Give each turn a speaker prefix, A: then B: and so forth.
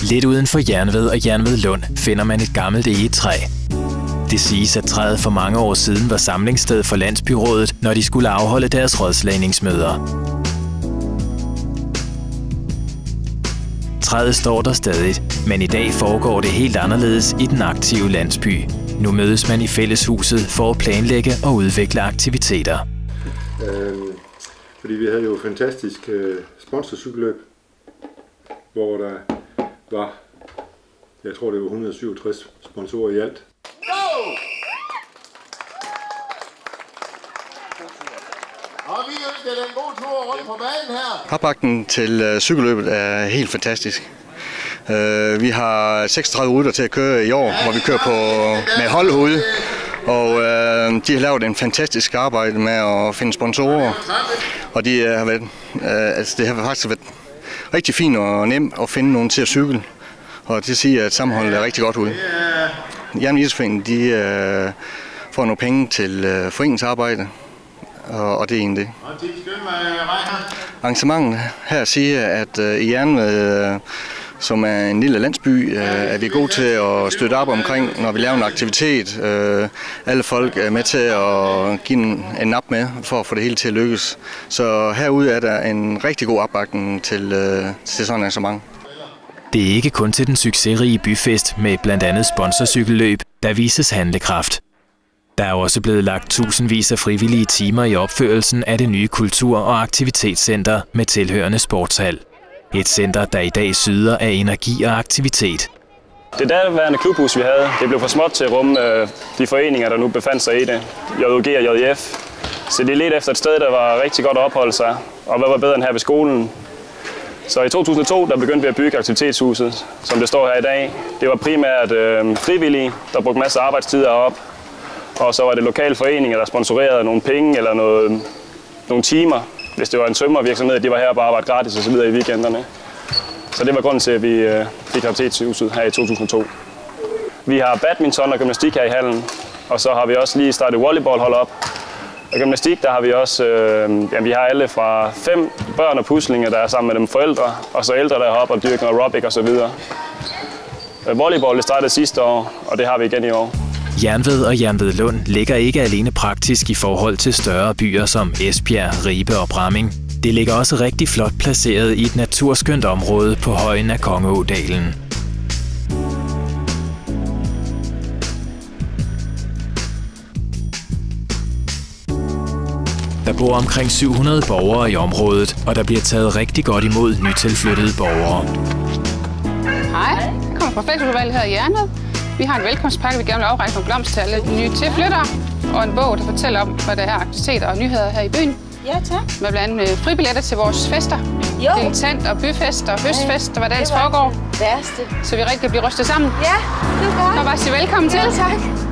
A: Lidt uden for Jernved og Jernved Lund finder man et gammelt egetræ. Det siges, at træet for mange år siden var samlingssted for landsbyrådet, når de skulle afholde deres rådslagningsmøder. Træet står der stadig, men i dag foregår det helt anderledes i den aktive landsby. Nu mødes man i fælleshuset for at planlægge og udvikle aktiviteter.
B: Fordi vi havde jo et fantastisk sponsorcykelløb, hvor der var, jeg tror det var 167 sponsorer i alt.
C: Og vi ønsker den gode tur rundt på banen her.
D: Opbakningen til cykelløbet er helt fantastisk. Vi har 36 ruter til at køre i år, hvor vi kører med holdhoved. Og de har lavet en fantastisk arbejde med at finde sponsorer. Og det har faktisk været rigtig fint og nemt at finde nogen til at cykle. Og det siger, at sammenholdet er rigtig godt ud. Jernved Idrætsforening får nogle penge til foreningsarbejde. Og det er egentlig det. Arrangementet her siger, at i Jernved, som er en lille landsby, er vi gode til at støtte op omkring, når vi laver en aktivitet. Alle folk er med til at give en nap med, for at få det hele til at lykkes. Så herude er der en rigtig god opbakning til sådan et arrangement.
A: Det er ikke kun til den succesrige byfest med blandt andet sponsorcykelløb, der vises handlekraft. Der er også blevet lagt tusindvis af frivillige timer i opførelsen af det nye kultur- og aktivitetscenter med tilhørende sportshal. Et center, der i dag syder af energi og aktivitet.
E: Det daværende klubhus, vi havde, det blev for småt til at rumme de foreninger, der nu befandt sig i det. JOG og JF. Så det ledte efter et sted, der var rigtig godt at opholde sig. Og hvad var bedre end her ved skolen? Så i 2002 der begyndte vi at bygge aktivitetshuset, som det står her i dag. Det var primært frivillige, der brugte masser af arbejdstider op. Og så var det lokale foreninger, der sponsorerede nogle penge eller nogle timer. Hvis det var en tømmervirksomhed, de var her på arbejde gratis og så videre i weekenderne. Så det var grunden til, at vi fik aktivitetshuset her i 2002. Vi har badminton og gymnastik her i hallen. Og så har vi også lige startet volleyballhold op. Og gymnastik, der har vi også, vi har alle fra 5 børn og puslinger, der er sammen med dem forældre. Og så ældre, der er heroppe og dyrker aerobic og så videre. Volleyball, det startede sidste år, og det har vi igen i år.
A: Jernved og Jernved Lund ligger ikke alene praktisk i forhold til større byer som Esbjerg, Ribe og Bramming. Det ligger også rigtig flot placeret i et naturskønt område på højen af Kongeådalen. Der bor omkring 700 borgere i området, og der bliver taget rigtig godt imod nytilflyttede borgere.
F: Hej, jeg kommer fra fællesudvalget her i Jernved. Vi har en velkomstpakke, vi gerne vil afrække nogle blomster til alle nye tilflyttere, og en bog, der fortæller om, hvad der er aktiviteter og nyheder her i byen.
G: Ja, tak.
F: Med blandt andet fribilletter til vores fester. Dilettant og byfest og høstfest, og hvad der ellers foregår.
G: Værste.
F: Så vi rigtig kan blive rystet sammen.
G: Ja, det er godt.
F: Og bare sige velkommen til.
G: Tak.